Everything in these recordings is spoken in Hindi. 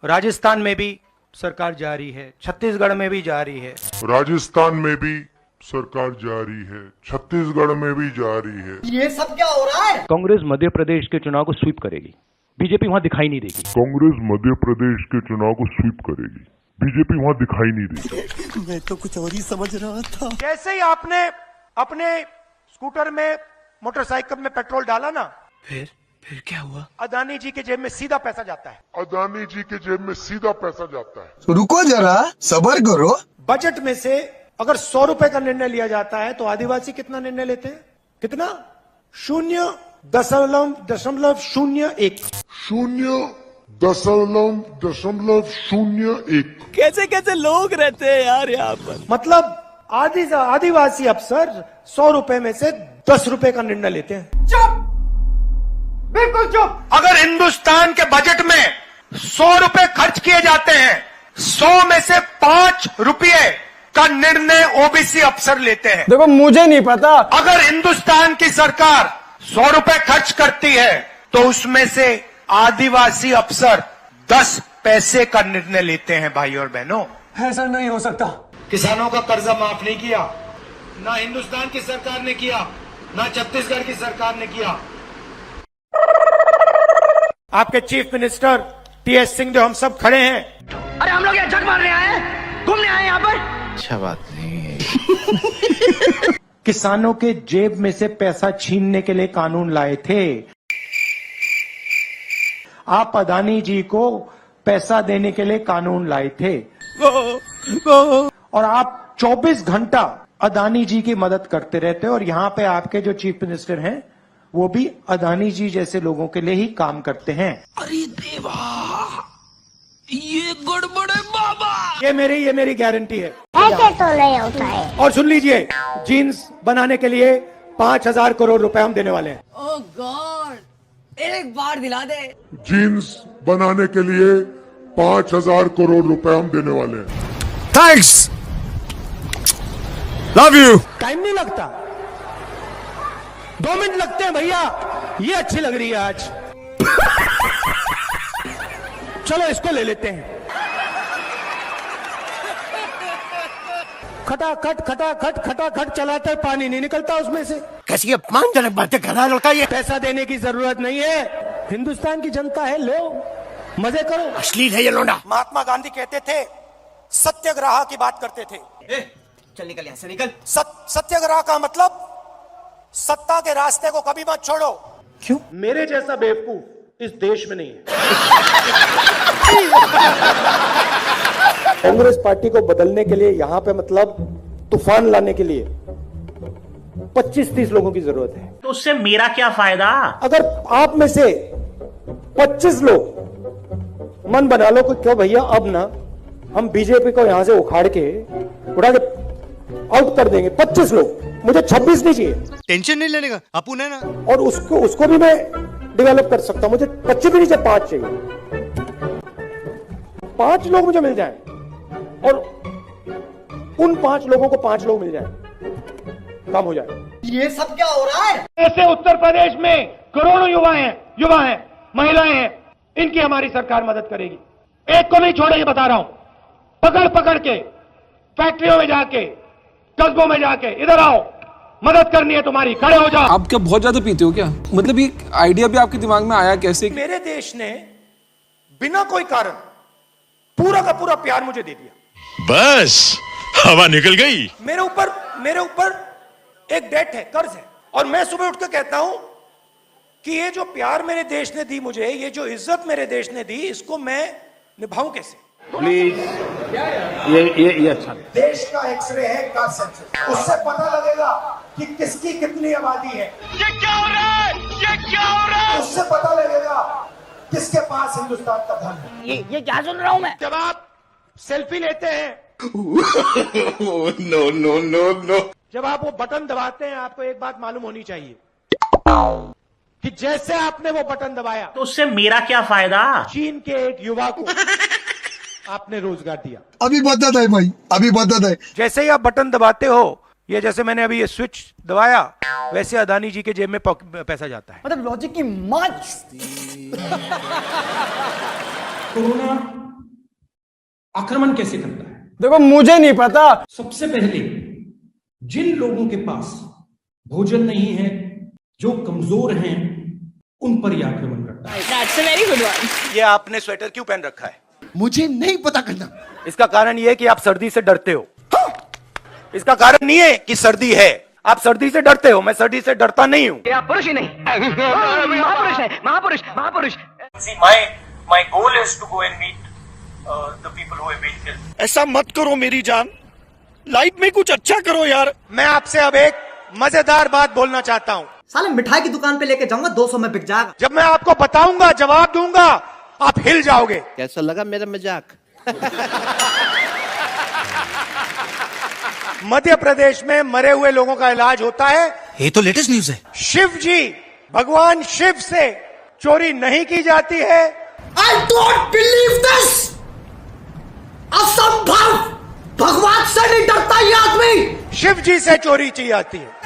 राजस्थान में भी सरकार जा रही है, छत्तीसगढ़ में भी जा रही है। राजस्थान में भी सरकार जारी है, छत्तीसगढ़ में भी जारी है। ये सब क्या हो रहा है? कांग्रेस मध्य प्रदेश के चुनाव को स्वीप करेगी, बीजेपी वहां दिखाई नहीं देगी। कांग्रेस मध्य प्रदेश के चुनाव को स्वीप करेगी, बीजेपी वहां दिखाई नहीं देगी। मैं तो कुछ और ही समझ रहा था। जैसे ही आपने अपने स्कूटर में, मोटरसाइकिल में पेट्रोल डाला ना, फिर क्या हुआ? अदानी जी के जेब में सीधा पैसा जाता है। अदानी जी के जेब में सीधा पैसा जाता है। रुको जरा, सबर करो। बजट में से अगर 100 रुपए का निर्णय लिया जाता है तो आदिवासी कितना निर्णय लेते हैं? कितना? 0.01। 0.01। कैसे कैसे लोग रहते हैं यार यहाँ पर। मतलब आदिवासी अफसर 100 रुपए में से 10 रुपए का निर्णय लेते हैं। चुप, बिल्कुल चुप। अगर हिंदुस्तान के बजट में 100 रुपए खर्च किए जाते हैं, 100 में से 5 रुपए का निर्णय ओबीसी अफसर लेते हैं। देखो मुझे नहीं पता। अगर हिंदुस्तान की सरकार 100 रुपए खर्च करती है तो उसमें से आदिवासी अफसर 10 पैसे का निर्णय लेते हैं। भाई और बहनों, ऐसा नहीं हो सकता। किसानों का कर्जा माफ नहीं किया, ना हिंदुस्तान की सरकार ने किया, ना छत्तीसगढ़ की सरकार ने किया। आपके चीफ मिनिस्टर टीएस सिंह जो हम सब खड़े हैं। अरे हम लोग यहाँ झक मारने आए हैं, घूमने आए हैं यहाँ पर। अच्छा बात नहीं है। किसानों के जेब में से पैसा छीनने के लिए कानून लाए थे। आप अदानी जी को पैसा देने के लिए कानून लाए थे और आप 24 घंटा अदानी जी की मदद करते रहते हो। और यहाँ पे आपके जो चीफ मिनिस्टर हैं वो भी अदानी जी जैसे लोगों के लिए ही काम करते हैं। अरे देवा, ये गड़बड़ है बाबा। ये मेरी गारंटी है। ऐसे तो नहीं होता है। और सुन लीजिए, जीन्स बनाने के लिए 5,000 करोड़ रुपए हम देने वाले हैं। ओह गॉड, एक बार दिला दे। जीन्स बनाने के लिए 5,000 करोड़ रुपए हम देने वाले हैं। Thanks, love you. टाइम नहीं लगता, 2 मिनट लगते हैं भैया। ये अच्छी लग रही है आज। चलो इसको ले लेते हैं। खटाखट चलाते पानी नहीं निकलता उसमें से। कैसी अपमानजनक बातें कर रहा है लड़का ये। पैसा देने की जरूरत नहीं है, हिंदुस्तान की जनता है, लो मजे करो। अश्लील है ये लोंडा। महात्मा गांधी कहते थे, सत्याग्रह की बात करते थे। चल निकल यहाँ से, निकल। सत्याग्रह का मतलब सत्ता के रास्ते को कभी मत छोड़ो। क्यों? मेरे जैसा बेवकूफ इस देश में नहीं है। कांग्रेस पार्टी को बदलने के लिए यहाँ पे मतलब तूफान लाने के लिए 25-30 लोगों की जरूरत है। तो उससे मेरा क्या फायदा? अगर आप में से 25 लोग मन बना लो कि क्यों भैया अब ना हम बीजेपी को यहां से उड़ा के आउट कर देंगे, 25 लोग, मुझे 26 नहीं चाहिए। टेंशन नहीं लेने का, अपुन है ना। और उसको भी मैं डेवलप कर सकता हूं। मुझे 25 भी नहीं चाहिए, 5 चाहिए। 5 लोग मुझे मिल जाएं और उन 5 लोगों को 5 लोग मिल जाएं, काम हो जाए। ये सब क्या हो रहा है? ऐसे उत्तर प्रदेश में करोड़ों युवा हैं, महिलाएं हैं, इनकी हमारी सरकार मदद करेगी। एक को नहीं छोड़ेगी, बता रहा हूं। पकड़ के फैक्ट्रियों में जाके, कस्बों में जाके, इधर आओ, मदद करनी है तुम्हारी, खड़े हो जाओ। आप क्या बहुत ज्यादा पीते हो क्या? मतलब ये आइडिया भी आपके दिमाग में आया कैसे? मेरे देश ने बिना कोई कारण पूरा का पूरा प्यार मुझे दे दिया। बस हवा निकल गई। मेरे ऊपर एक डेट है, कर्ज है। और मैं सुबह उठ कर कहता हूं कि ये जो प्यार मेरे देश ने दी मुझे, ये जो इज्जत मेरे देश ने दी, इसको मैं निभाऊं कैसे? प्लीज, ये अच्छा नहीं। देश का एक्सरे है, कास्ट सेंसस, उससे पता लगेगा कि किसकी कितनी आबादी है। ये क्या हो रहा है? ये क्या हो रहा है? उससे पता लगेगा किसके पास हिंदुस्तान का धन है। ये क्या सुन रहा हूँ मैं? जब आप सेल्फी लेते हैं, नो। जब आप वो बटन दबाते हैं, आपको एक बात मालूम होनी चाहिए कि जैसे आपने वो बटन दबाया तो उससे मेरा क्या फायदा? चीन के एक युवा को आपने रोजगार दिया। अभी बदत है भाई, अभी बदत है। जैसे ही आप बटन दबाते हो, ये जैसे मैंने अभी ये स्विच दबाया, वैसे अदानी जी के जेब में पैसा जाता है। मतलब लॉजिक की माच। कोरोना आक्रमण कैसे करता है? देखो मुझे नहीं पता। सबसे पहले जिन लोगों के पास भोजन नहीं है, जो कमजोर हैं, उन पर यह आक्रमण करता है। That's a very good one. ये आपने स्वेटर क्यों पहन रखा है? मुझे नहीं पता करना। इसका कारण यह है कि आप सर्दी से डरते हो। इसका कारण नहीं है कि सर्दी है, आप सर्दी से डरते हो। मैं सर्दी से डरता नहीं हूं। ये आप पुरुष ही नहीं, महापुरुष है, महापुरुष, महापुरुष। See, my goal is to go and meet the people who have been killed. ऐसा मत करो मेरी जान, लाइफ में कुछ अच्छा करो यार। मैं आपसे अब एक मजेदार बात बोलना चाहता हूं। साले मिठाई की दुकान पे लेके जाऊंगा 200 में बिक जाएगा। जब मैं आपको बताऊंगा, जवाब दूंगा, आप हिल जाओगे। कैसा लगा मेरा मजाक? मध्य प्रदेश में मरे हुए लोगों का इलाज होता है। ये तो लेटेस्ट न्यूज है। शिव जी, भगवान शिव से चोरी नहीं की जाती है। I don't believe this. असंभव। भगवान से नहीं डरता ये आदमी। शिव जी से चोरी की जाती है।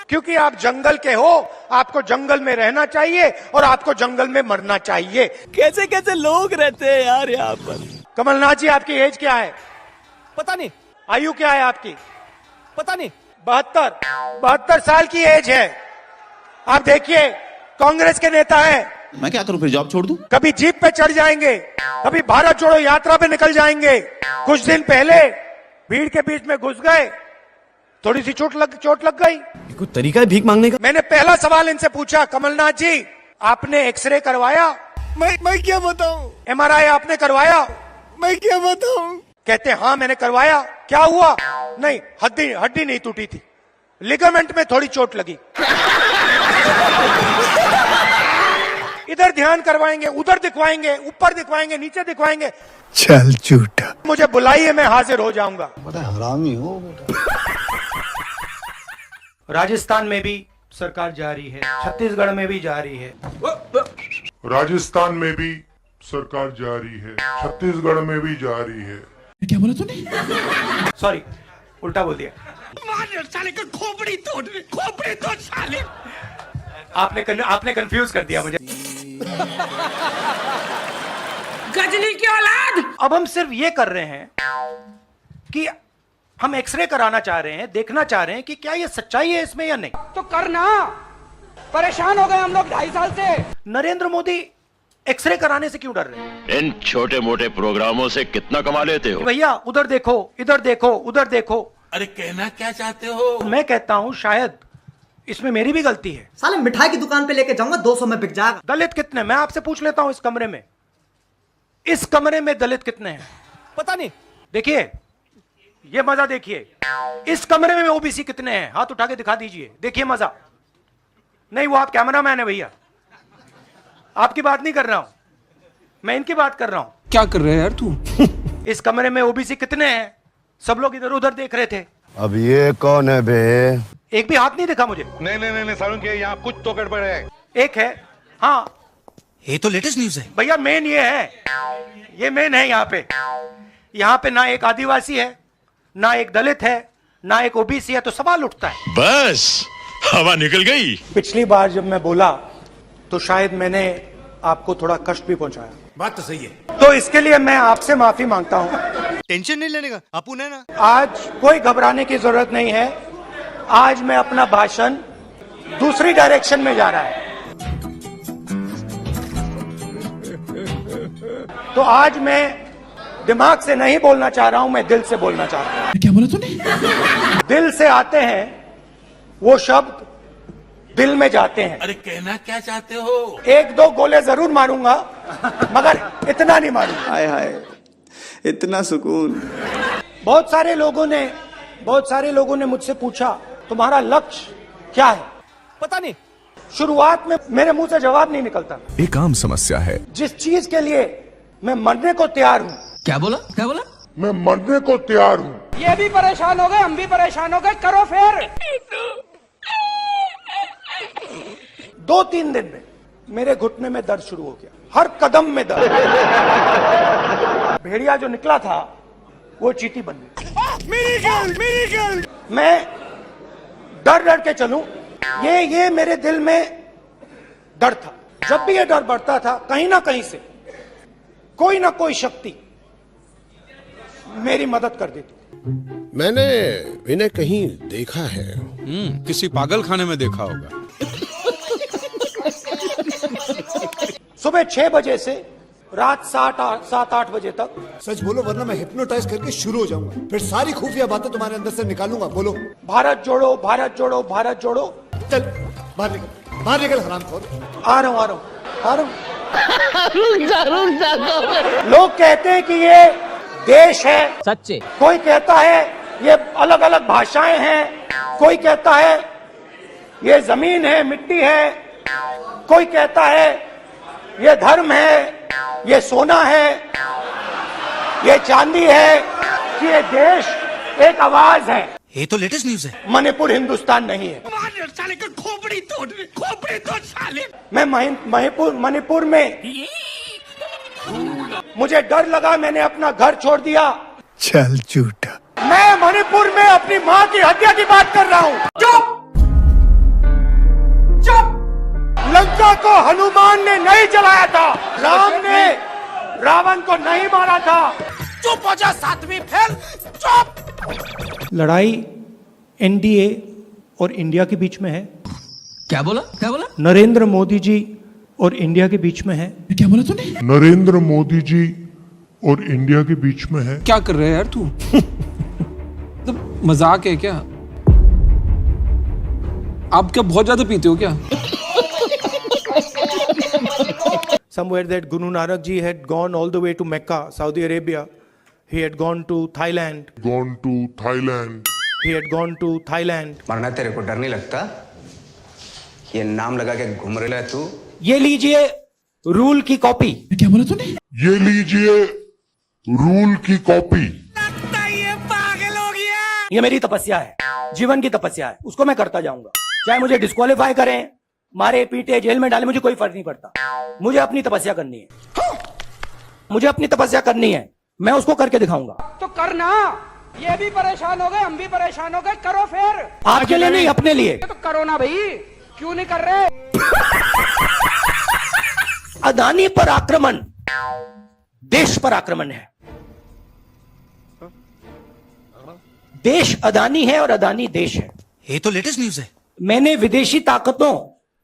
क्योंकि आप जंगल के हो, आपको जंगल में रहना चाहिए और आपको जंगल में मरना चाहिए। कैसे कैसे लोग रहते हैं यार यहाँ पर। कमलनाथ जी, आपकी एज क्या है? पता नहीं, आयु क्या है आपकी? पता नहीं। 72 साल की एज है। आप देखिए, कांग्रेस के नेता हैं। मैं क्या करूं, फिर जॉब छोड़ दूं? कभी जीप पे चढ़ जाएंगे, कभी भारत जोड़ो यात्रा पे निकल जाएंगे। कुछ दिन पहले भीड़ के बीच में घुस गए, थोड़ी सी चोट लग गई। कोई तरीका है भीख मांगने का? मैंने पहला सवाल इनसे पूछा, कमलनाथ जी, आपने एक्सरे करवाया? मैं क्या बताऊं? MRI आपने करवाया? मैं क्या बताऊं? कहते हाँ मैंने करवाया। क्या हुआ? नहीं, हड्डी नहीं टूटी थी, लिगामेंट में थोड़ी चोट लगी। इधर ध्यान करवाएंगे, उधर दिखवाएंगे, ऊपर दिखवाएंगे, नीचे दिखवाएंगे। चल झूठा। मुझे बुलाइए, मैं हाजिर हो जाऊंगा। बड़ा हरामी हो बेटा। राजस्थान में भी सरकार जा रही है, छत्तीसगढ़ में भी जा रही है। राजस्थान में भी सरकार जारी है, छत्तीसगढ़ में भी जारी है। क्या बोला तूने? सॉरी, उल्टा बोल दिया। साले का खोपड़ी तोड़ साले। आपने कंफ्यूज कर दिया मुझे। गजनी की औलाद। अब हम सिर्फ ये कर रहे हैं कि हम एक्सरे कराना चाह रहे हैं, देखना चाह रहे हैं कि क्या ये सच्चाई है इसमें या नहीं। तो करना, परेशान हो गए हम लोग 2.5 साल से। नरेंद्र मोदी एक्सरे कराने से क्यों डर रहे हैं? इन छोटे मोटे प्रोग्रामों से कितना कमा लेते हो? भैया उधर देखो, इधर देखो, उधर देखो। अरे कहना क्या चाहते हो? मैं कहता हूं शायद इसमें मेरी भी गलती है। साले मिठाई की दुकान पे लेके जाऊंगा 200 में बिक जाएगा। दलित कितने? मैं आपसे पूछ लेता हूं, इस कमरे में दलित कितने हैं? पता नहीं। देखिए, ये मजा देखिए। इस कमरे में ओबीसी कितने हैं? हाथ उठा के दिखा दीजिए, देखिए मजा। नहीं, वो आप कैमरामैन है भैया, आपकी बात नहीं कर रहा हूं, मैं इनकी बात कर रहा हूं। क्या कर रहे हैं यार तू? इस कमरे में ओबीसी कितने हैं? सब लोग इधर उधर देख रहे थे। अब ये कौन है बे? एक भी हाथ नहीं दिखा मुझे। नहीं सारुण के यहाँ कुछ तो गड़बड़ है। एक है, हाँ ये तो लेटेस्ट न्यूज है भैया। मेन ये है, ये मेन है। यहाँ पे ना एक आदिवासी है, ना एक दलित है, ना एक ओबीसी है, तो सवाल उठता है। बस हवा निकल गई। पिछली बार जब मैं बोला तो शायद मैंने आपको थोड़ा कष्ट भी पहुंचाया। बात तो सही है। तो इसके लिए मैं आपसे माफी मांगता हूं। टेंशन नहीं लेने का, अपुन है ना। आज कोई घबराने की जरूरत नहीं है। आज मैं अपना भाषण दूसरी डायरेक्शन में जा रहा है। तो आज मैं दिमाग से नहीं बोलना चाह रहा हूं, मैं दिल से बोलना चाह रहा हूं। क्या बोला तूने? दिल से आते हैं वो शब्द, दिल में जाते हैं। अरे कहना क्या चाहते हो? 1-2 गोले जरूर मारूंगा, मगर इतना नहीं मारूंगा। हाय हाय, इतना सुकून। बहुत सारे लोगों ने मुझसे पूछा, तुम्हारा लक्ष्य क्या है? पता नहीं। शुरुआत में मेरे मुंह से जवाब नहीं निकलता। एक आम समस्या है। जिस चीज के लिए मैं मरने को तैयार हूं। क्या बोला? मैं मरने को तैयार हूँ। ये भी परेशान हो गए, हम भी परेशान हो गए, करो फिर। 2-3 दिन में मेरे घुटने में दर्द शुरू हो गया, हर कदम में दर्द। भेड़िया जो निकला था वो चींटी बन गई। मेरी मैं डर के चलूं, ये मेरे दिल में डर था। जब भी ये डर बढ़ता था, कहीं ना कहीं से कोई ना कोई शक्ति मेरी मदद कर देती। मैंने इन्हें कहीं देखा है। किसी पागल खाने में देखा होगा। सुबह 6 बजे से रात 7-8 बजे तक। सच बोलो वरना मैं हिप्नोटाइज करके शुरू हो जाऊंगा, फिर सारी खुफिया बातें तुम्हारे अंदर से निकालूंगा। बोलो। भारत जोड़ो, भारत जोड़ो, भारत जोड़ो। चल बाहर निकल हरामखोर। आ रहा हूं। लोग कहते हैं कि ये देश है, सच्चे। कोई कहता है ये अलग अलग भाषाएं हैं, कोई कहता है ये जमीन है, मिट्टी है, कोई कहता है ये धर्म है, ये सोना है, ये चांदी है, कि ये देश एक आवाज है। ये तो लेटेस्ट न्यूज है। मणिपुर हिंदुस्तान नहीं है। साले का खोपड़ी तोड़ साले। मैं मणिपुर में मुझे डर लगा, मैंने अपना घर छोड़ दिया। चल झूठा। मैं मणिपुर में अपनी माँ की हत्या की बात कर रहा हूँ। चुप। लंका को हनुमान ने नहीं जलाया था, राम ने रावण को नहीं मारा था। चुप हो जा सातवीं फेल। चुप। लड़ाई एनडीए और इंडिया के बीच में है। क्या बोला? नरेंद्र मोदी जी और इंडिया के बीच में है। क्या बोला तूने? नरेंद्र मोदी जी और इंडिया के बीच में है। क्या कर रहे हैं यार तू? मतलब मजाक है क्या? आप क्या बहुत ज्यादा पीते हो क्या? Somewhere that Guru Nanak ji had gone all the way to Mecca, Saudi Arabia. He had gone to Thailand. He had gone to Thailand. मरना तेरे को डर नहीं लगता? ये नाम लगा के घूम रहा है तू। ये लीजिए रूल की कॉपी। क्या बोला तूने? ये लीजिए रूल की कॉपी। लगता है ये पागल हो गया। ये मेरी तपस्या है, जीवन की तपस्या है, उसको मैं करता जाऊंगा। चाहे मुझे डिस्क्वालीफाई करें, मारे पीटे जेल में डाले, मुझे कोई फर्क नहीं पड़ता। मुझे अपनी तपस्या करनी है। मुझे अपनी तपस्या करनी है, मैं उसको करके दिखाऊंगा। तो करना। ये भी परेशान हो गए, हम भी परेशान हो गए, करो फिर। आपके लिए नहीं, अपने लिए। तो करो ना भाई, क्यों नहीं कर रहे? अदानी पर आक्रमण देश पर आक्रमण है। देश अदानी है और अदानी देश है। ये तो लेटेस्ट न्यूज है। मैंने विदेशी ताकतों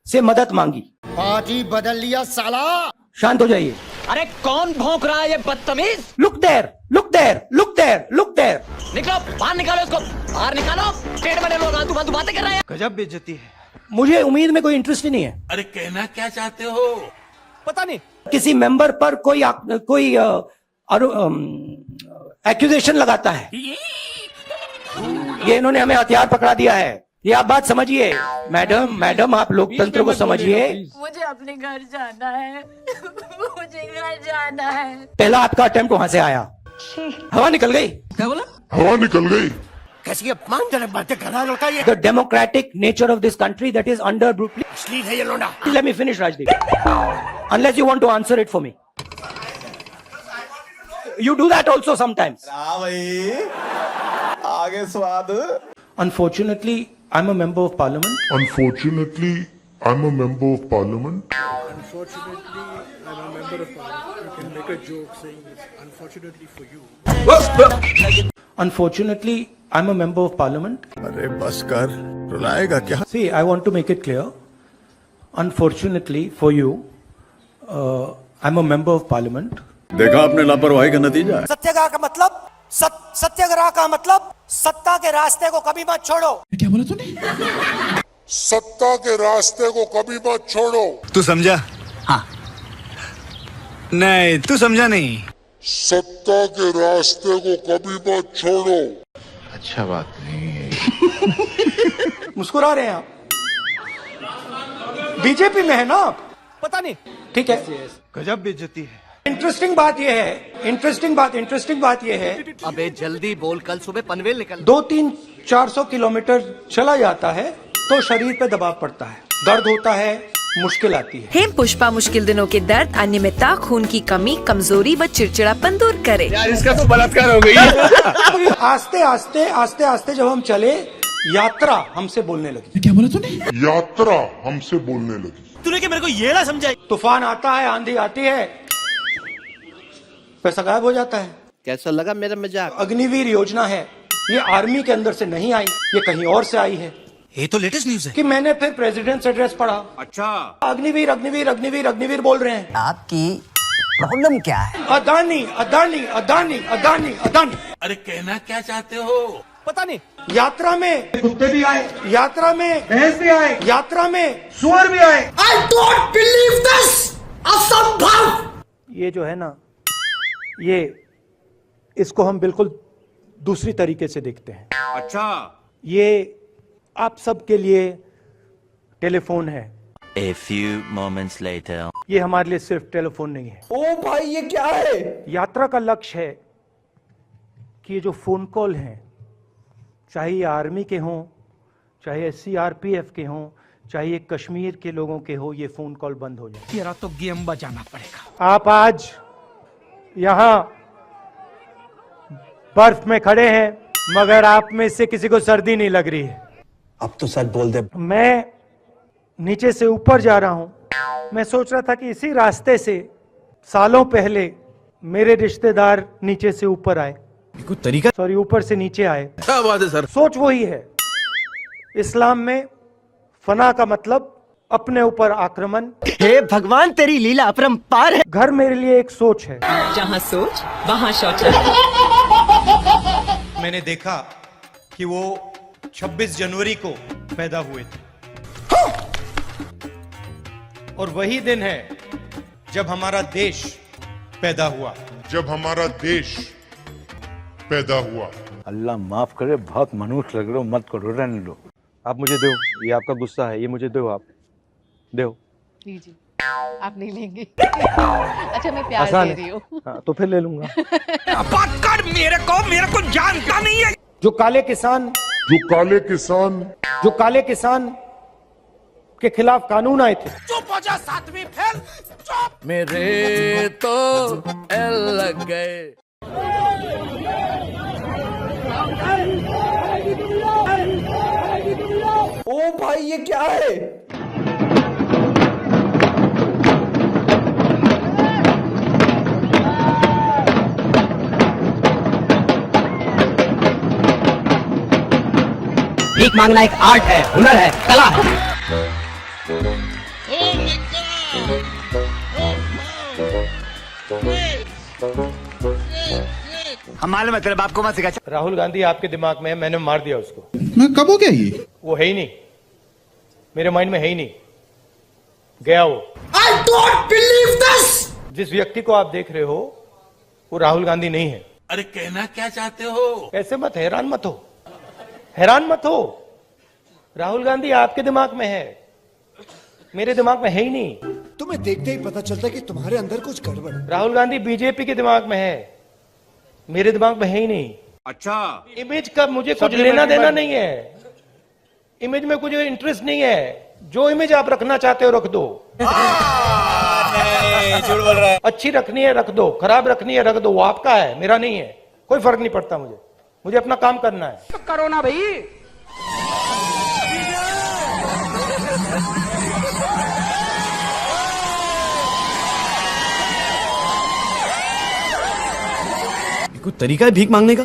से मदद मांगी। पार्टी बदल लिया साला। शांत हो जाइए। अरे कौन भौंक रहा है ये बदतमीज? Look there, look there, look there, look there. निकलो बाहर, निकालो इसको बाहर निकालो। पेट में लोग आतू बातें कर रहे हैं। गजब बेइज्जती है। मुझे उम्मीद में कोई इंटरेस्ट ही नहीं है। अरे कहना क्या चाहते हो? पता नहीं। किसी मेंबर पर कोई एक्यूजेशन लगाता है। ये इन्होंने हमें हथियार पकड़ा दिया है। ये आप बात समझिए मैडम आप लोकतंत्र को समझिए। मुझे अपने घर जाना है। मुझे घर जाना है। पहला आपका अटेम्प्ट वहां से आया, हवा निकल गई। क्या बोला? हवा निकल गई। कैसी अपमानजनक बातें कर रहा है लड़का ये। The democratic nature of this country that is under brutally. अश्लील है ये लोंडा। Let me finish, Rajdeep. Unless you want to answer it for me. You do that also sometimes. आगे स्वाद। Unfortunately, I'm a member of parliament. Unfortunately, I'm a member of parliament. Unfortunately, I'm a member of parliament. अरे बस कर, रुलाएगा क्या? See, I want to make it clear. Unfortunately for you, I'm a member of parliament. देखा आपने लापरवाही का नतीजा है। सत्याग्रह का मतलब सत्याग्रह का मतलब सत्ता के रास्ते को कभी मत छोड़ो। क्या बोला तूने? सत्ता के रास्ते को कभी मत छोड़ो। तू समझा? हाँ। नहीं तू समझा नहीं। सत्ता के रास्ते को कभी मत छोड़ो। अच्छा बात नहीं है। मुस्कुरा रहे हैं आप। बीजेपी में है ना आप? पता नहीं। ठीक है। गजब बेइज्जती है। इंटरेस्टिंग बात यह है अबे जल्दी बोल, कल सुबह पनवेल निकल। 200-400 किलोमीटर चला जाता है तो शरीर पे दबाव पड़ता है, दर्द होता है, मुश्किल आती है। हेम पुष्पा मुश्किल दिनों के दर्द, अनियमितता, खून की कमी, कमजोरी व चिड़चिड़ापन दूर करे। यार इसका तो बलात्कार हो गई। आस्ते आस्ते जब हम चले, यात्रा हमसे बोलने लगी। क्या बोला तूने? यात्रा हमसे बोलने लगी। तूने क्या मेरे को ये ना समझाई? तूफान आता है, आंधी आती है, पैसा गायब हो जाता है। कैसा लगा मेरा मजाक? अग्निवीर योजना है, ये आर्मी के अंदर से नहीं आई, ये कहीं और से आई है। ये तो लेटेस्ट न्यूज है कि मैंने फिर प्रेसिडेंट्स एड्रेस पढ़ा। अच्छा अग्निवीर अग्निवीर अग्निवीर अग्निवीर बोल रहे हैं। आपकी प्रॉब्लम क्या है? अदानी अदानी अदानी अदानी अदानी। अरे कहना क्या चाहते हो? पता नहीं। यात्रा में कुत्ते भी आए, यात्रा में भैंस भी आए, यात्रा में सुअर भी आए। आई डोंट बिलीव दिस, असंभव। ये जो है ना, ये इसको हम बिल्कुल दूसरी तरीके से देखते हैं। अच्छा, ये आप सबके लिए टेलीफोन है। A few moments later. ये हमारे लिए सिर्फ टेलीफोन नहीं है। ओ भाई ये क्या है? यात्रा का लक्ष्य है कि ये जो फोन कॉल हैं, चाहे ये आर्मी के हों, चाहे CRPF के हों, चाहे ये कश्मीर के लोगों के हो, ये फोन कॉल बंद हो जाए। तेरा तो गेम बजाना पड़ेगा। आप आज यहां बर्फ में खड़े हैं, मगर आप में से किसी को सर्दी नहीं लग रही है। अब तो सच बोल दे। मैं नीचे से ऊपर जा रहा हूं। मैं सोच रहा था कि इसी रास्ते से सालों पहले मेरे रिश्तेदार नीचे से ऊपर आए, कोई तरीका? सॉरी, ऊपर से नीचे आए। क्या बात है सर? सोच वही है। इस्लाम में फना का मतलब अपने ऊपर आक्रमण। हे भगवान तेरी लीला अपरंपार है। घर मेरे लिए एक सोच है। जहाँ सोच वहाँ शौचालय। मैंने देखा कि वो 26 जनवरी को पैदा हुए थे, और वही दिन है जब हमारा देश पैदा हुआ। जब हमारा देश पैदा हुआ। अल्लाह माफ करे, बहुत मनुष्य लग रहे हो, मत करो, रहने दो। आप मुझे दो, ये आपका गुस्सा है, ये मुझे दो, आप दो। लीजिए, आप नहीं लेंगे। अच्छा मैं प्यार दे रही हूँ। हाँ, तो फिर ले लूंगा। बात कर, मेरे को जानता नहीं है। जो काले किसान के खिलाफ कानून आए थे, चुप हो जा, सातवीं फेल। चुप। मेरे तो एल लग गए। ओ भाई ये क्या है? भीख मांगना एक आर्ट है, हुनर है, कला है। हमारे मतलब आपको मत सिखा। राहुल गांधी आपके दिमाग में है, मैंने मार दिया उसको। मैं कब हो गया ये? वो है ही नहीं, मेरे माइंड में है ही नहीं, गया वो। I don't believe this. जिस व्यक्ति को आप देख रहे हो वो राहुल गांधी नहीं है। अरे कहना क्या चाहते हो? ऐसे मत, हैरान मत हो, हैरान मत हो। राहुल गांधी आपके दिमाग में है, मेरे दिमाग में है ही नहीं। तुम्हें देखते ही पता चलता है कि तुम्हारे अंदर कुछ गड़बड़ है। राहुल गांधी बीजेपी के दिमाग में है, मेरे दिमाग में है ही नहीं। अच्छा, इमेज का मुझे कुछ लेना देना नहीं है, इमेज में कुछ इंटरेस्ट नहीं है। जो इमेज आप रखना चाहते हो रख दो। झूठ बोल रहा है। अच्छी रखनी है रख दो, खराब रखनी है रख दो, वो आपका है, मेरा नहीं है। कोई फर्क नहीं पड़ता मुझे अपना काम करना है। तो करो ना भाई। कोई तरीका है भीख मांगने का?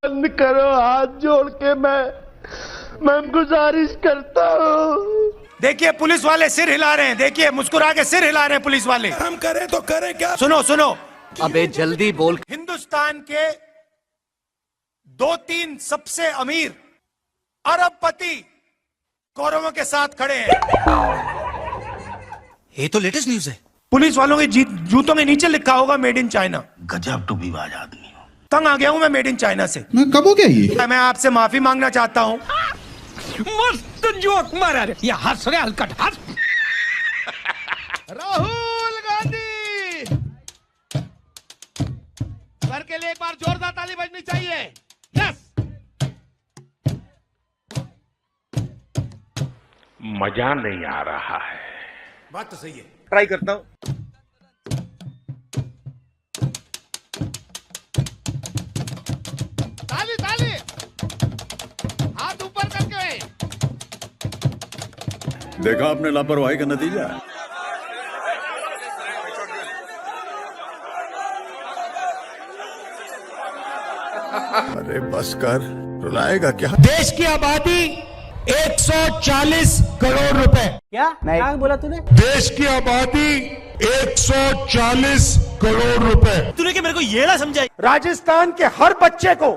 बंद करो, हाथ जोड़ के मैं गुजारिश करता हूँ। देखिए पुलिस वाले सिर हिला रहे हैं, देखिए मुस्कुरा के सिर हिला रहे हैं पुलिस वाले। हम करें तो करें क्या? सुनो सुनो, अबे जल्दी बोल। हिंदुस्तान के 2-3 सबसे अमीर अरबपति कौरवों के साथ खड़े हैं। ये तो लेटेस्ट न्यूज है। पुलिस वालों के जूतों के नीचे लिखा होगा मेड इन चाइना। गजब टूबीबाज आदमी हो। तंग आ गया हूं मैं मेड इन चाइना से। मैं कब हो गया ये? मैं आपसे माफी मांगना चाहता हूं। मस्त जोक मारा रे। ये हंस रहे हलकट हंस। राहुल गांधी सर के लिए एक बार जोरदार ताली बजनी चाहिए। यस। मजा नहीं आ रहा है। बात तो सही है। ट्राई करता हूं। ताली ताली, हाथ ऊपर करके। देखा आपने लापरवाही का नतीजा। अरे बस कर, रुलाएगा क्या? देश की आबादी 140 करोड़ रुपए। क्या बोला तूने? देश की आबादी 140 करोड़ रुपए। तूने क्या मेरे को ये ना समझाई? राजस्थान के हर बच्चे को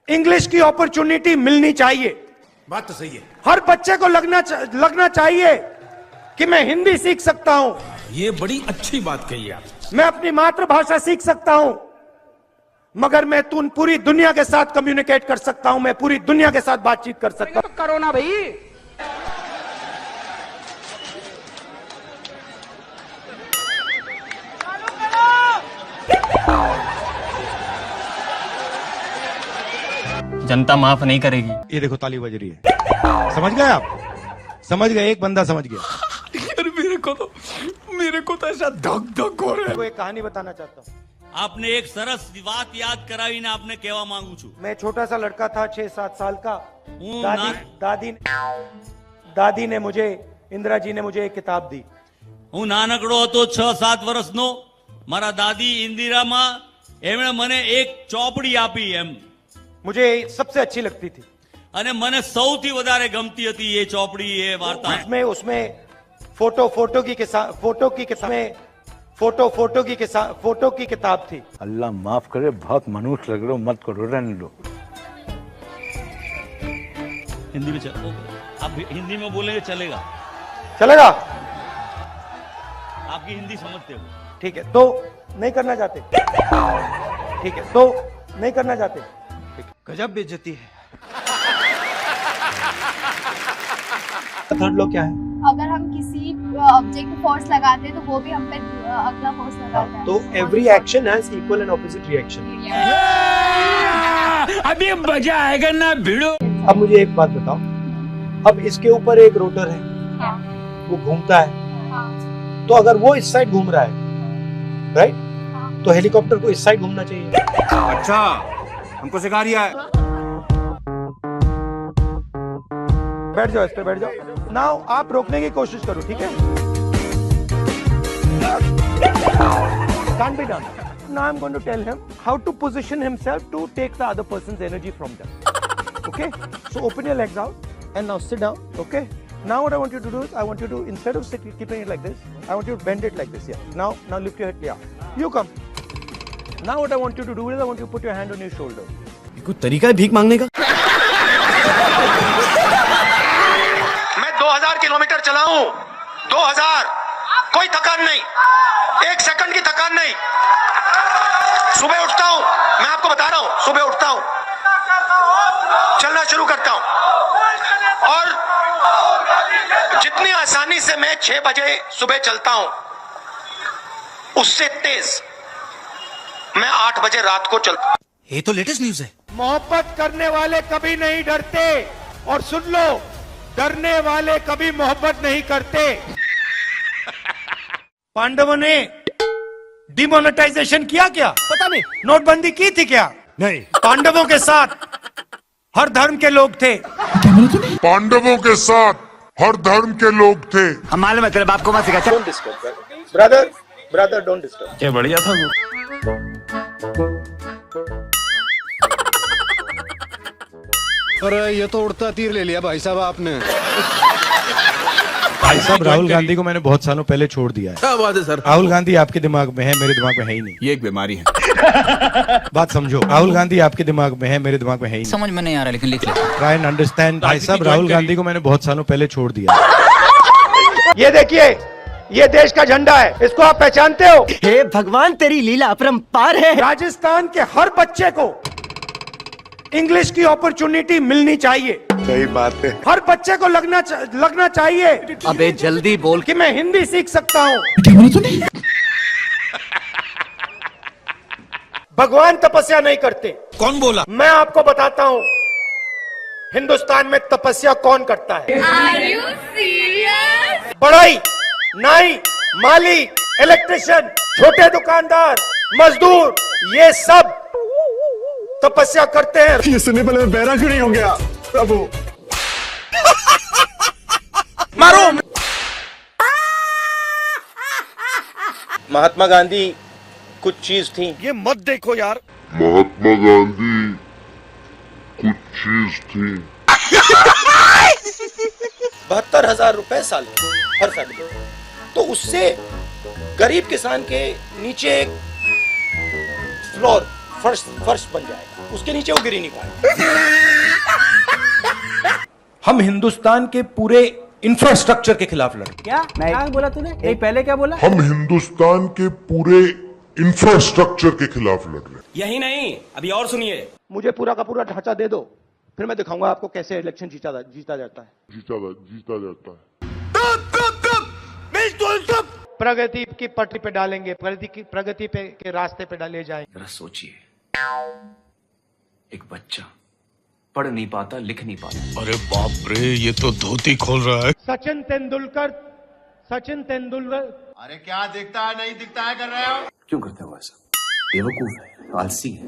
इंग्लिश की अपॉर्चुनिटी मिलनी चाहिए। बात तो सही है। हर बच्चे को लगना चाहिए कि मैं हिंदी सीख सकता हूं। ये बड़ी अच्छी बात कही आप। मैं अपनी मातृभाषा सीख सकता हूं, मगर मैं पूरी दुनिया के साथ कम्युनिकेट कर सकता हूं। मैं पूरी दुनिया के साथ बातचीत कर सकता हूं। तो करो ना भाई। जनता माफ नहीं करेगी। ये देखो ताली बज रही है। समझ गए आप? समझ गए? एक बंदा समझ गया। यार मेरे को तो ऐसा धक धक हो रहा है। मैं एक कहानी बताना चाहता हूँ। आपने एक सरस बात याद करावी ने आपने केवा मांगू छू। मैं छोटा सा लड़का था, 6-7 साल का। दादी ने मुझे, इंदिरा जी ने मुझे एक किताब दी। હું નાનકડો હતો 6-7 વર્ષનો મારા દાદી ઇન્દિરામાં એમણે મને એક ચોપડી આપી એમ मुझे सबसे अच्छी लगती थी અને મને સૌથી વધારે ગમતી હતી એ ચોપડી એ વાર્તા उसमें फोटो की किताब थी। अल्लाह माफ करे, बहुत मनुष्य लग रहे हो, मत करो, रहने दो। हिंदी में चलो, आप हिंदी में बोलेंगे चलेगा? चलेगा? आपकी हिंदी समझते हो? ठीक है, तो नहीं करना चाहते? ठीक है, तो नहीं करना चाहते? गजब बेइज्जती है। थर्ड लो क्या है? अगर हम किसी ऑब्जेक्ट को फोर्स लगाते हैं तो वो भी हम पे अगला फोर्स लगाता है। तो every action has equal and opposite reaction. अभी मजा आएगा ना भिड़ो। अब मुझे एक बात बताओ, अब इसके ऊपर एक रोटर है, वो घूमता है, तो अगर वो इस साइड घूम रहा है, राइट, तो हेलीकॉप्टर को इस साइड घूमना चाहिए। अच्छा, हमको सिखा रिया है। बैठ जाओ, इस पे बैठ जाओ। नाउ आप रोकने की कोशिश करो, ठीक है? Can't be done. Now I'm going to tell him how to position himself to take the other person's energy from them. Okay? So open your legs out and now sit down. Okay? Now what I want you to do is, I want you to, instead of keeping it like this, I want you to bend it like this. Yeah. Now lift your head. Yeah. You come. Now what I want you to do is, I want you to put your hand on your shoulder. कोई तरीका है भीख मांगने का? 2000 किलोमीटर चलाऊं, 2000, कोई थकान नहीं, 1 सेकंड की थकान नहीं। सुबह उठता हूं, मैं आपको बता रहा हूं, सुबह उठता हूं, चलना शुरू करता हूं, और जितनी आसानी से मैं 6 बजे सुबह चलता हूं, उससे तेज मैं 8 बजे रात को चलता हूं। ये तो लेटेस्ट न्यूज है। मोहब्बत करने वाले कभी नहीं डरते, और सुन लो, डरने वाले कभी मोहब्बत नहीं करते। पांडवों ने डिमोनेटाइजेशन किया क्या? पता नहीं। नोटबंदी की थी क्या? नहीं। पांडवों के साथ हर धर्म के लोग थे। पांडवों के साथ हर धर्म के लोग थे। हम मालूम है तेरे बाप को मत सिखा। Don't disturb brother, don't disturb. क्या बढ़िया था वो। पर ये तो उड़ता तीर ले लिया भाई साहब आपने। भाई साहब, राहुल गांधी को मैंने बहुत सालों पहले छोड़ दिया है। क्या बात है सर? राहुल गांधी आपके दिमाग में है, मेरे दिमाग में है ही नहीं। ये एक बीमारी है। बात समझो, राहुल गांधी आपके दिमाग में है, मेरे दिमाग में है ही नहीं। समझ में नहीं आ रहा, लेकिन लिख ले। Try and understand. भाई साहब, राहुल गांधी को मैंने बहुत सालों पहले छोड़ दिया। ये देखिए, ये देश का झंडा है, इसको आप पहचानते हो? हे भगवान, तेरी लीला अपरंपार है। राजस्थान के हर बच्चे को इंग्लिश की अपॉर्चुनिटी मिलनी चाहिए। सही बात है। हर बच्चे को लगना चाहिए अबे जल्दी बोल कि मैं हिंदी सीख सकता हूँ। भगवान तपस्या नहीं करते। कौन बोला? मैं आपको बताता हूं हिंदुस्तान में तपस्या कौन करता है। Are you serious? बढ़ई, नाई, माली, इलेक्ट्रिशियन, छोटे दुकानदार, मजदूर, ये सब तपस्या करते हैं। ये सुनने पहले मैं बहरा क्यों नहीं हो गया प्रभु। मारो। महात्मा गांधी कुछ चीज थी, ये मत देखो यार। महात्मा गांधी कुछ चीज थी। 72,000 रुपए साल हर साल, तो उससे गरीब किसान के नीचे एक फ्लोर फर्श बन जाएगा, उसके नीचे वो गिर ही नहीं पाएगा। हम हिंदुस्तान के पूरे इंफ्रास्ट्रक्चर के खिलाफ लड़े। क्या बोला तूने? नहीं, पहले क्या बोला? हम हिंदुस्तान के पूरे इंफ्रास्ट्रक्चर के खिलाफ लड़ रहे हैं। यही नहीं, अभी और सुनिए। मुझे पूरा का पूरा ढांचा दे दो, फिर मैं दिखाऊंगा आपको कैसे इलेक्शन जीता जाता है। जीता जाता है। प्रगति की पटरी पे डालेंगे, प्रगति पे के रास्ते पे डाले जाएंगे। जरा सोचिए, एक बच्चा पढ़ नहीं पाता, लिख नहीं पाता। अरे बाप रे, ये तो धोती खोल रहा है। सचिन तेंदुलकर। अरे क्या दिखता है, नहीं दिखता है कर रहे हो? क्यों करते हो ऐसा? बेवकूफ है, आलसी है।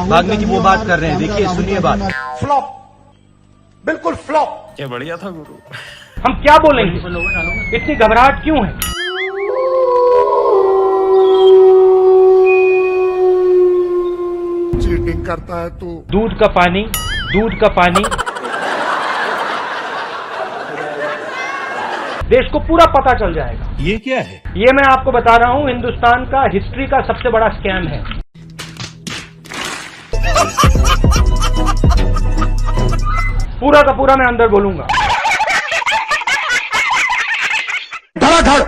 भागने की वो बात कर रहे हैं, देखिए सुनिए बात। फ्लॉप, बिल्कुल फ्लॉप। क्या बढ़िया था गुरु। हम क्या बोलेंगे? इतनी घबराहट क्यों है? चीटिंग करता है तू। दूध का पानी। देश को पूरा पता चल जाएगा। ये क्या है? ये मैं आपको बता रहा हूं, हिंदुस्तान का हिस्ट्री का सबसे बड़ा स्कैम है। पूरा का पूरा मैं अंदर बोलूंगा। धड़ाधड़,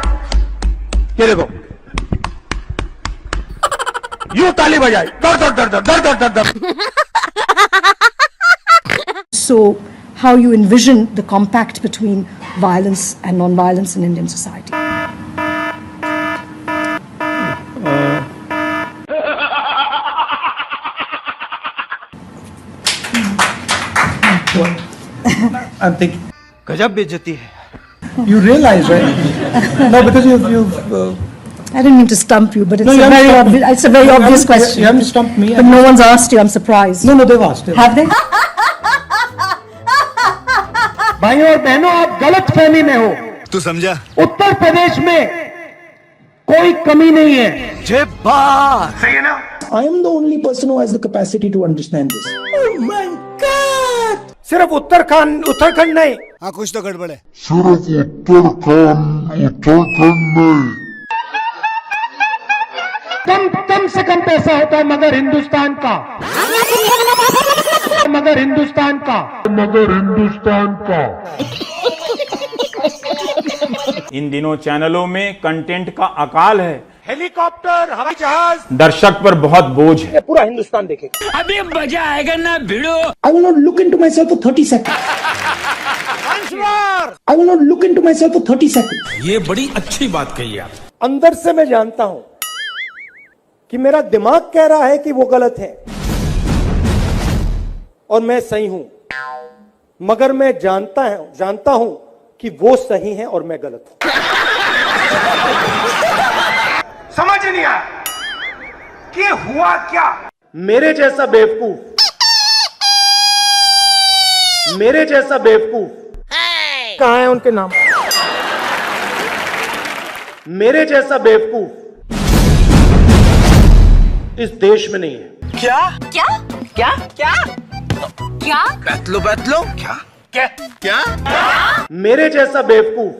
ये देखो, यूं ताली बजाई, दर दर दर दर दर दर दर। So, how you envision the compact between violence and non-violence in Indian society? I'm thinking, गजब बेइज्जती है। You realize, right? No, because you've I didn't mean to stump you, but it's a very obvious question. You haven't stumped me. But no one's asked you. I'm surprised. No, they've asked. Have they? भाइयों और बहनों, आप गलत फहमी में हो। तू समझा? उत्तर प्रदेश में कोई कमी नहीं है। जय बात, सही है ना? I am the only person who has the capacity to understand this. Oh my God! सिर्फ उत्तराखंड नहीं। हाँ, कुछ तो गड़बड़ है। सिर्फ उत्तराखंड नहीं। कम से कम पैसा होता है मगर हिंदुस्तान का। इन दिनों चैनलों में कंटेंट का अकाल है। हेलीकॉप्टर, हवाई जहाज, दर्शक पर बहुत बोझ है। पूरा हिंदुस्तान देखेगा। अभी मजा आएगा ना भिड़ो। I will not look into myself for 30 seconds. I will not look into myself for 30 seconds. ये बड़ी अच्छी बात कही आप। अंदर से मैं जानता हूं कि मेरा दिमाग कह रहा है कि वो गलत है और मैं सही हूं, मगर मैं जानता हूं कि वो सही है और मैं गलत हूं। समझ नहीं आया कि हुआ क्या। मेरे जैसा बेवकूफ कहां है उनके नाम? मेरे जैसा बेवकूफ इस देश में नहीं है। क्या? बैतलो क्या? मेरे जैसा बेवकूफ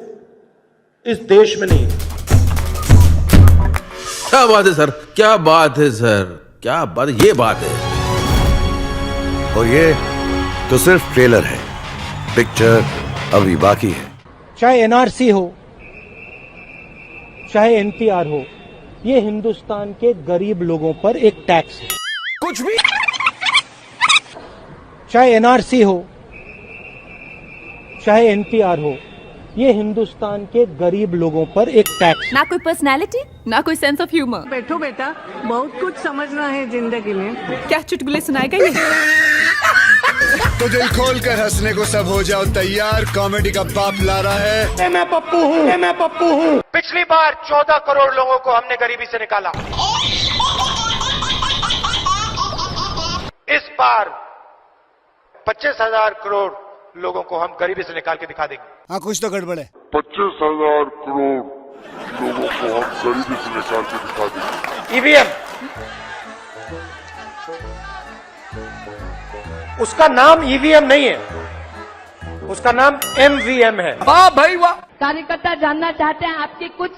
इस देश में नहीं है। क्या बात है सर, क्या बात है सर, क्या बात है, ये बात है। और ये तो सिर्फ ट्रेलर है, पिक्चर अभी बाकी है। चाहे एनआरसी हो, चाहे एनपीआर हो, ये हिंदुस्तान के गरीब लोगों पर एक टैक्स है। कुछ भी। चाहे एनआरसी हो, चाहे एनपीआर हो, ये हिंदुस्तान के गरीब लोगों पर एक टैक्स। ना कोई पर्सनालिटी, ना कोई सेंस ऑफ ह्यूमर। बैठो बेटा, बहुत कुछ समझना है जिंदगी में। क्या चुटकुले सुनाएगा ये? तो दिल खोल कर हंसने को सब हो जाओ तैयार, कॉमेडी का बाप ला रहा है। मैं पप्पू हूँ। पिछली बार 14 करोड़ लोगों को हमने गरीबी से निकाला। इस बार 25,000 करोड़ लोगों को हम गरीबी से निकाल के दिखा देंगे। हाँ, कुछ तो गड़बड़ है। 25,000 करोड़ लोगों को हम गरीबी से निकाल के दिखा देंगे। ईवीएम, उसका नाम ईवीएम नहीं है, उसका नाम एमवीएम है। वाह भाई वाह। कार्यकर्ता जानना चाहते हैं आपके कुछ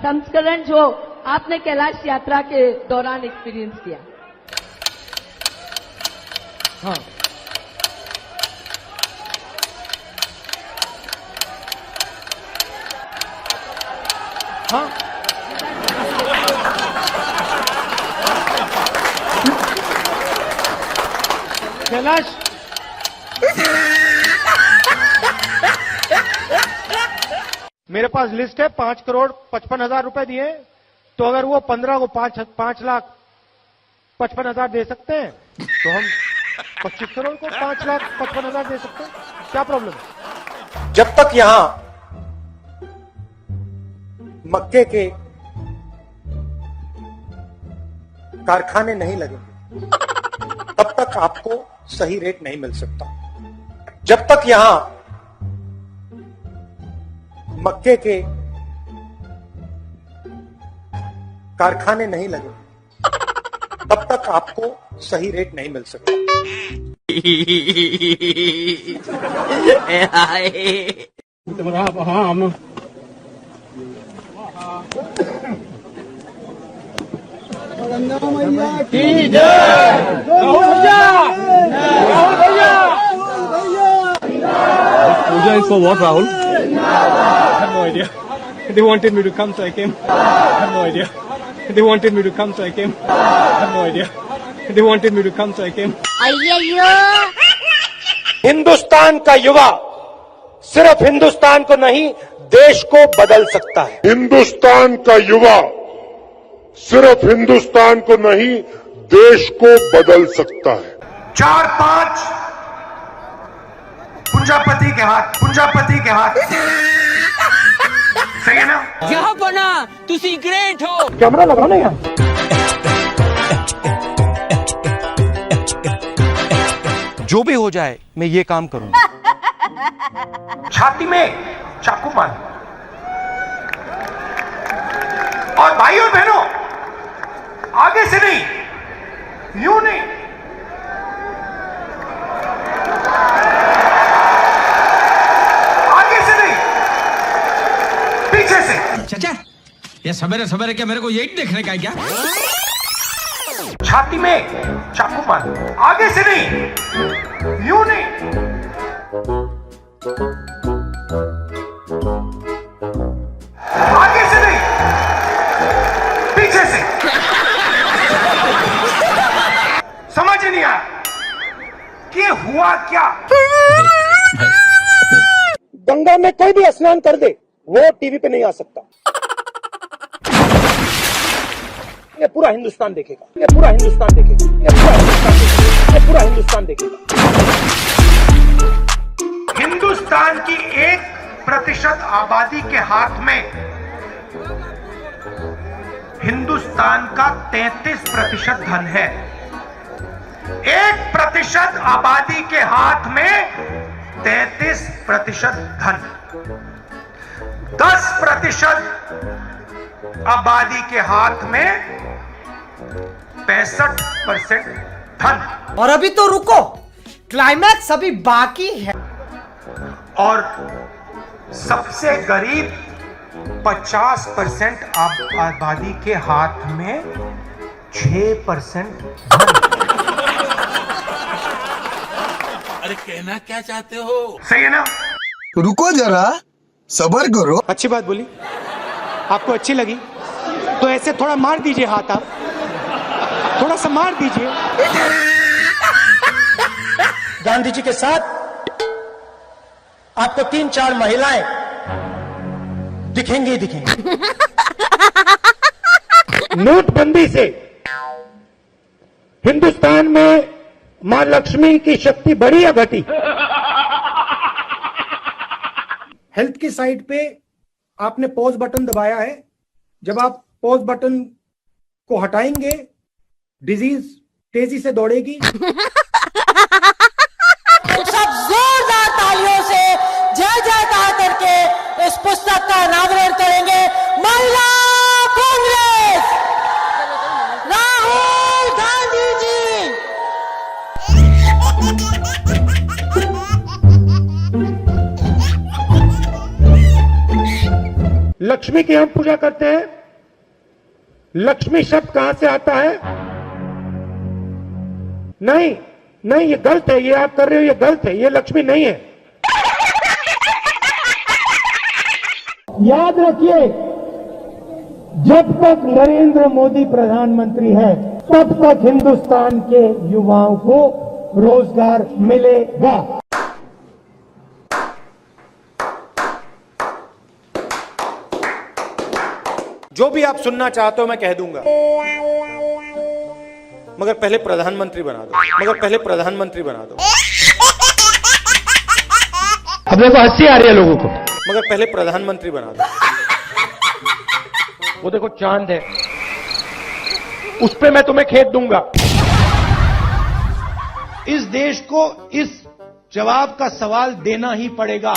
संस्करण जो आपने कैलाश यात्रा के दौरान एक्सपीरियंस किया। हाँ, हाँ, कैलाश, मेरे पास लिस्ट है, 5,55,000 रुपए दिए, तो अगर वो 15 को 5,55,000 दे सकते हैं, तो हम 25 करोड़ को 5,55,000 दे सकते हैं। क्या प्रॉब्लम है? जब तक यहां मक्के के कारखाने नहीं लगेंगे, तब तक आपको सही रेट नहीं मिल सकता। जब तक यहां मक्के के कारखाने नहीं लगेंगे, तब तक आपको सही रेट नहीं मिल सकता। Puja is for what, Rahul? I have no idea. They wanted me to come, so I came. I have no idea. They wanted me to come, so I came. I have no idea. They wanted me to come, so I came. Hindustan का युवा सिर्फ हिंदुस्तान को नहीं, देश को बदल सकता है। हिंदुस्तान का युवा सिर्फ हिंदुस्तान को नहीं, देश को बदल सकता है। 4-5 पुंजापति के हाथ सही है ना? यहाँ बना तुसी ग्रेट हो। कैमरा लगा ना यहाँ। जो भी हो जाए, मैं ये काम करूंगा। छाती में चाकू मार, और भाई और बहनों, आगे से नहीं, यूं नहीं, आगे से नहीं, पीछे से। चाचा, ये सवेरे सवेरे क्या मेरे को यही देखने का है क्या? छाती में चाकू मार, आगे से नहीं, यूं नहीं, आगे से नहीं, पीछे से। समझ नहीं आया कि हुआ क्या? गंगा में कोई भी स्नान कर दे, वो टीवी पे नहीं आ सकता। ये पूरा हिंदुस्तान देखेगा, ये पूरा हिंदुस्तान देखेगा, ये पूरा हिंदुस्तान देखेगा, ये पूरा हिंदुस्तान देखेगा। हिंदुस्तान की 1% आबादी के हाथ में हिंदुस्तान का 33% धन है। 1% आबादी के हाथ में 33% धन, 10% आबादी के हाथ में 65% धन। और अभी तो रुको, क्लाइमैक्स अभी बाकी है। और सबसे गरीब 50% आबादी के हाथ में 6% धन। अरे कहना क्या चाहते हो? सही है ना? रुको जरा, सबर करो। अच्छी बात बोली। आपको अच्छी लगी तो ऐसे थोड़ा मार दीजिए हाथ, आप थोड़ा सा मार दीजिए। गांधी जी के साथ आपको 3-4 महिलाएं दिखेंगी ही दिखेंगी। नोटबंदी से हिंदुस्तान में मां लक्ष्मी की शक्ति बढ़ी या घटी? हेल्थ की साइड पे आपने पॉज बटन दबाया है, जब आप पॉज बटन को हटाएंगे डिजीज तेजी से दौड़ेगी। सब जोरदार तालियों से जय जयकार करके इस पुस्तक का अनावरण करेंगे। महिला कांग्रेस, राहुल गांधी जी। लक्ष्मी की हम पूजा करते हैं। लक्ष्मी शब्द कहां से आता है? नहीं नहीं, ये गलत है, ये आप कर रहे हो, ये गलत है, ये लक्ष्मी नहीं है। याद रखिए, जब तक नरेंद्र मोदी प्रधानमंत्री है तब तक हिंदुस्तान के युवाओं को रोजगार मिलेगा। जो भी आप सुनना चाहते हो मैं कह दूंगा, मगर पहले प्रधानमंत्री बना दो, मगर पहले प्रधानमंत्री बना दो। अब देखो हंसी आ रही है लोगों को, मगर पहले प्रधानमंत्री बना दो। वो देखो चांद है, उस पे मैं तुम्हें खेत दूंगा। इस देश को इस जवाब का सवाल देना ही पड़ेगा।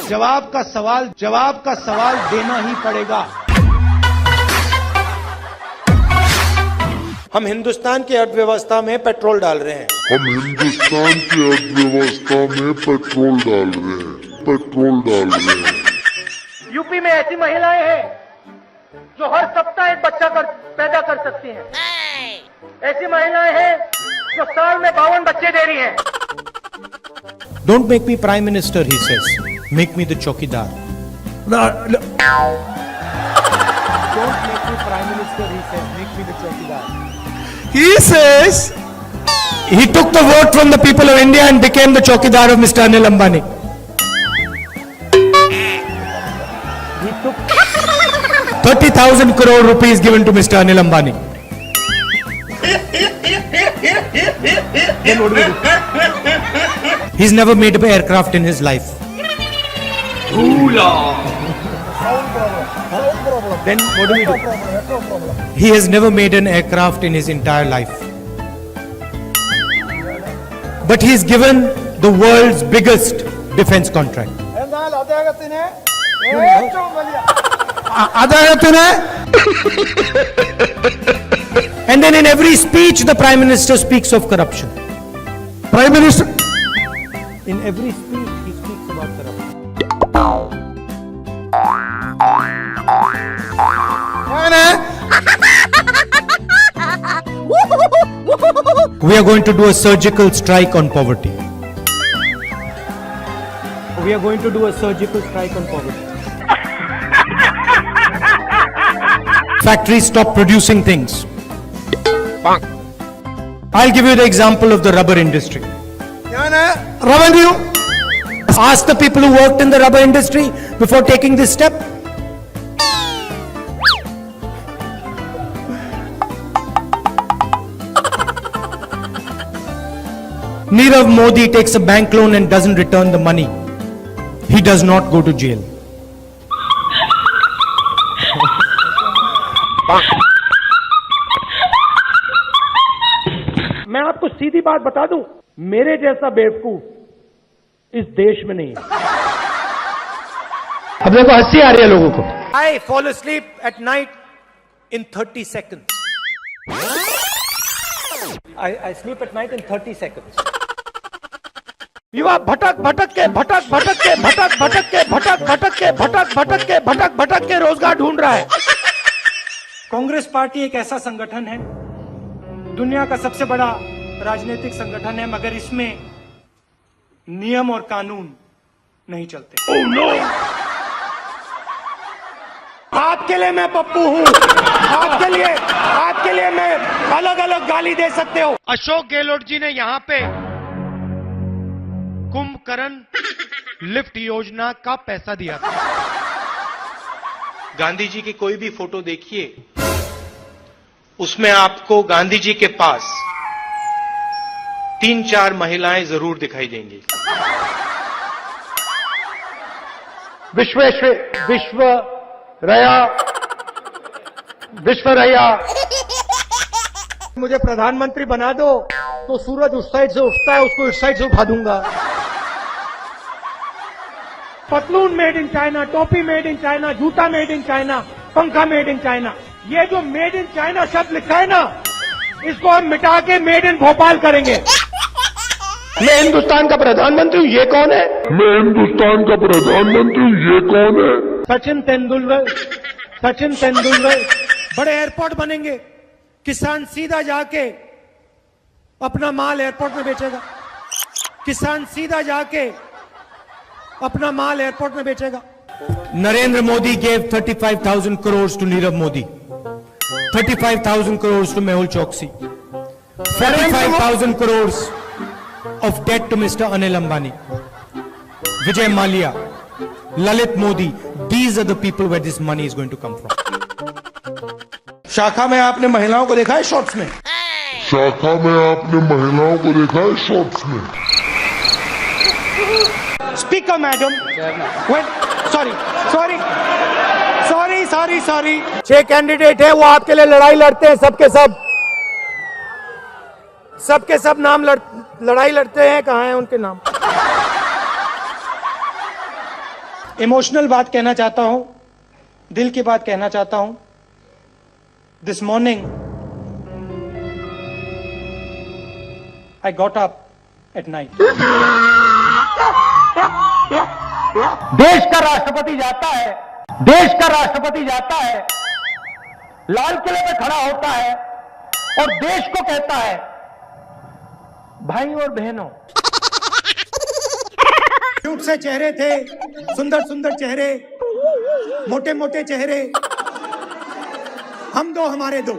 जवाब का सवाल देना ही पड़ेगा। हम हिंदुस्तान की अर्थव्यवस्था में पेट्रोल डाल रहे हैं। हम हिंदुस्तान की अर्थव्यवस्था में पेट्रोल डाल रहे हैं। यूपी में ऐसी महिलाएं हैं जो हर सप्ताह एक बच्चा पैदा कर सकती हैं। ऐसी महिलाएं हैं जो साल में 52 बच्चे दे रही हैं। Don't make me prime minister, he says. Make me the chokidar. Don't make me prime minister, he says. Make me the chokidar. He says he took the vote from the people of India and became the chokidar of Mr. Anil Ambani. He took 30,000 crore rupees given to Mr. Anil Ambani. Then what do we do? He's never made an aircraft in his life. Then what do we do? He has never made an aircraft in his entire life. But he's given the world's biggest defense contract. And then in every speech the Prime Minister speaks of corruption. Prime Minister, in every speech he speaks about corruption. We are going to do a surgical strike on poverty. We are going to do a surgical strike on poverty. Factories stop producing things. I'll give you the example of the rubber industry. Revenue. Ask the people who worked in the rubber industry before taking this step. Nirav Modi takes a bank loan and doesn't return the money. He does not go to jail. मैं आपको सीधी बात बता दूं, मेरे जैसा बेवकूफ इस देश में नहीं है। अब देखो हंसी आ रही है लोगों को। I fall asleep at night in 30 seconds. I sleep at night in 30 seconds. युवा भटक भटक के रोजगार ढूंढ रहा है। कांग्रेस पार्टी एक ऐसा संगठन है, दुनिया का सबसे बड़ा राजनीतिक संगठन है, मगर इसमें नियम और कानून नहीं चलते। Oh, no. आपके लिए मैं पप्पू हूँ, आपके लिए मैं अलग अलग गाली दे सकते हो। अशोक गहलोत जी ने यहाँ पे कुंभकर्ण लिफ्ट योजना का पैसा दिया था। गांधी जी की कोई भी फोटो देखिए, उसमें आपको गांधी जी के पास 3-4 महिलाएं जरूर दिखाई देंगी। विश्वरया मुझे प्रधानमंत्री बना दो तो सूरज उस साइड से उठता है, उसको इस साइड से उठा दूंगा। पतलून मेड इन चाइना, टोपी मेड इन चाइना, जूता मेड इन चाइना, पंखा मेड इन चाइना। ये जो मेड इन चाइना शब्द लिखा है ना, इसको हम मिटा के मेड इन भोपाल करेंगे। मैं हिंदुस्तान का प्रधानमंत्री हूँ, ये कौन है? मैं हिंदुस्तान का प्रधानमंत्री हूँ, ये कौन है? सचिन तेंदुलकर। बड़े एयरपोर्ट बनेंगे, किसान सीधा जाके अपना माल एयरपोर्ट में बेचेगा। Narendra Modi gave 35,000 crores to Nirav Modi, 35,000 crores to Mehul Choksi, 45,000 crores of debt to Mr. Anil Ambani, Vijay Mallya, Lalit Modi. These are the people where this money is going to come from. शाखा में आपने महिलाओं को देखा है शॉर्ट्स में? स्पीकर मैडम, सॉरी 6 कैंडिडेट है, वो आपके लिए लड़ाई लड़ते हैं, सबके सब नाम लड़ाई लड़ते हैं। कहाँ हैं उनके नाम? इमोशनल बात कहना चाहता हूं, दिल की बात कहना चाहता हूं। This morning I got up at night. देश का राष्ट्रपति जाता है, लाल किले में खड़ा होता है और देश को कहता है, भाई और बहनों। क्यूट से चेहरे थे, सुंदर चेहरे, मोटे चेहरे, हम दो हमारे दो।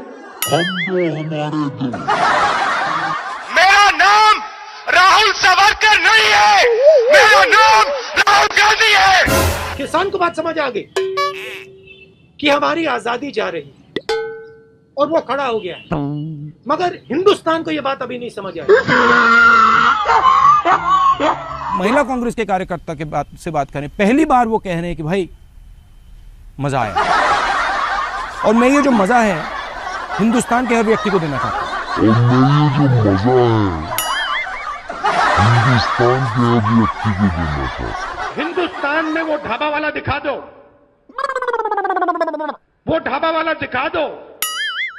मेरा नाम राहुल सावरकर नहीं है, मेरा नाम राहुल गांधी है। किसान को बात समझ आ गई कि हमारी आजादी जा रही है और वो खड़ा हो गया, मगर हिंदुस्तान को ये बात अभी नहीं समझ आई। महिला कांग्रेस के कार्यकर्ता के से बात करें, पहली बार वो कह रहे हैं कि भाई मजा आया, और मैं ये जो मजा है हिंदुस्तान के हर व्यक्ति को देना चाहता हूं। हिंदुस्तान में वो ढाबा वाला दिखा दो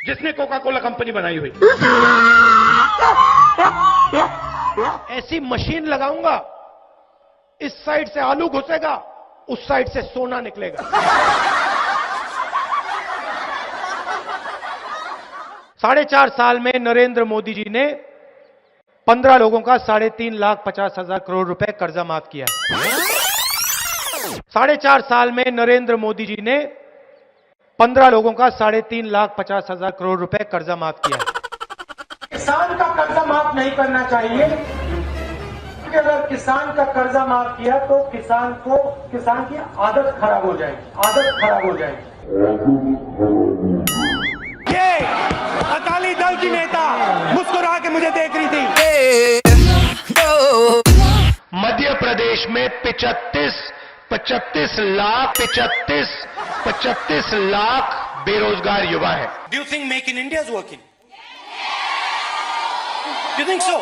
जिसने कोका कोला कंपनी बनाई हुई। ऐसी मशीन लगाऊंगा, इस साइड से आलू घुसेगा, उस साइड से सोना निकलेगा। 4.5 साल में नरेंद्र मोदी जी ने 15 लोगों का 3,50,000 करोड़ रुपए कर्जा माफ किया है। 4.5 साल में नरेंद्र मोदी जी ने 15 लोगों का 3,50,000 करोड़ रुपए कर्जा माफ किया है। किसान का कर्जा माफ नहीं करना चाहिए, क्योंकि अगर किसान का कर्जा माफ किया तो किसान की आदत खराब हो जाएगी। अकाली दल की नेता मुस्कुरा के मुझे देख रही थी। मध्य प्रदेश में 35 लाख बेरोजगार युवा है। Do you think make in India is working? You think so?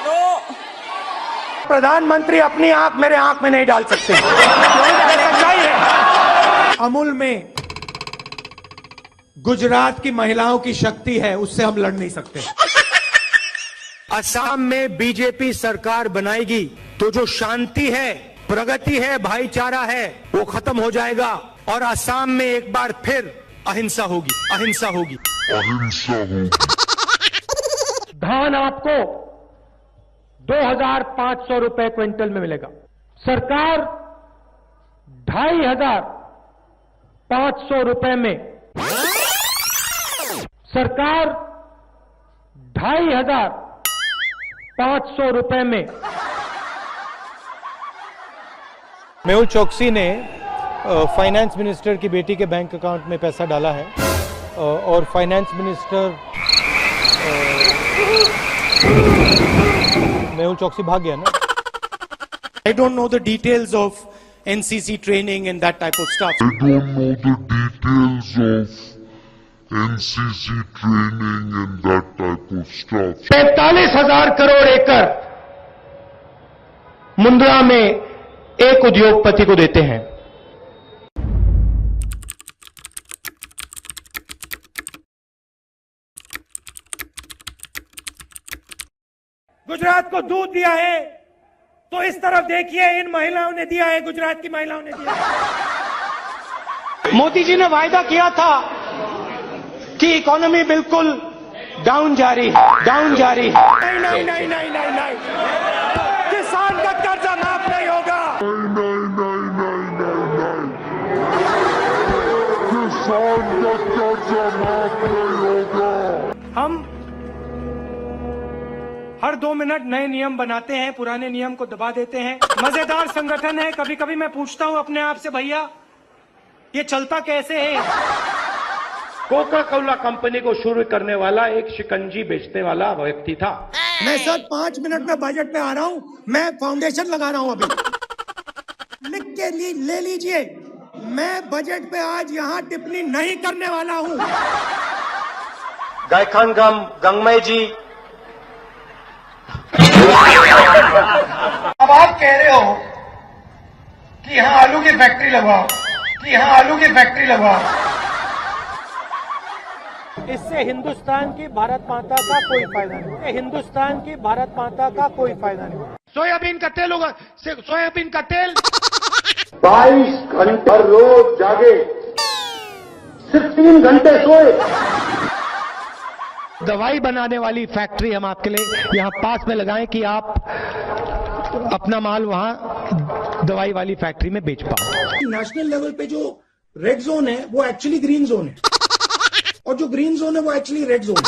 No. प्रधानमंत्री अपनी आंख मेरे आंख में नहीं डाल सकते। सच्चाई है। अमूल में गुजरात की महिलाओं की शक्ति है, उससे हम लड़ नहीं सकते। असम में बीजेपी सरकार बनाएगी तो जो शांति है, प्रगति है, भाईचारा है, वो खत्म हो जाएगा और असम में एक बार फिर अहिंसा होगी। धान आपको 2,500 रुपए क्विंटल में मिलेगा। सरकार 2,500 500 रुपए में सरकार 2,500 रुपए में। मेहुल चोकसी ने फाइनेंस मिनिस्टर की बेटी के बैंक अकाउंट में पैसा डाला है और फाइनेंस मिनिस्टर मेहुल चोकसी भाग गया ना। I don't know the details of NCC training and that type of stuff. I don't know the details of NCC training and that type of stuff. 45,000 crore एकड़ मुंद्रा में एक उद्योगपति को देते हैं। गुजरात को दूध दिया है तो इस तरफ देखिए, इन महिलाओं ने दिया है, गुजरात की महिलाओं ने दिया है। मोदी जी ने वायदा किया था कि इकोनॉमी बिल्कुल डाउन जा रही है। नहीं, किसान का कर्जा माफ नहीं होगा। किसान का कर्जा माफ नहीं होगा। हम हर 2 मिनट नए नियम बनाते हैं, पुराने नियम को दबा देते हैं। मजेदार संगठन है। कभी कभी मैं पूछता हूं अपने आप से, भैया ये चलता कैसे है? कोका कोला कंपनी को शुरू करने वाला एक शिकंजी बेचने वाला व्यक्ति था। मैं सर 5 मिनट में बजट में आ रहा हूं, मैं फाउंडेशन लगा रहा हूं अभी। लिख के ले लीजिए, मैं बजट पे आज यहां टिप्पणी नहीं करने वाला हूं। गायखान गंगमय जी, अब आप कह रहे हो कि यहां आलू की फैक्ट्री लगवाओ, इससे हिंदुस्तान की भारत माता का कोई फायदा नहीं। सोयाबीन का तेल होगा, सोयाबीन का तेल 22 घंटे रोज जागे, सिर्फ 3 घंटे सोए। दवाई बनाने वाली फैक्ट्री हम आपके लिए यहां पास में लगाएं कि आप अपना माल वहां दवाई वाली फैक्ट्री में बेच पाओ। नेशनल लेवल पे जो रेड जोन है वो एक्चुअली ग्रीन जोन है, और जो ग्रीन जोन है वो एक्चुअली रेड जोन है।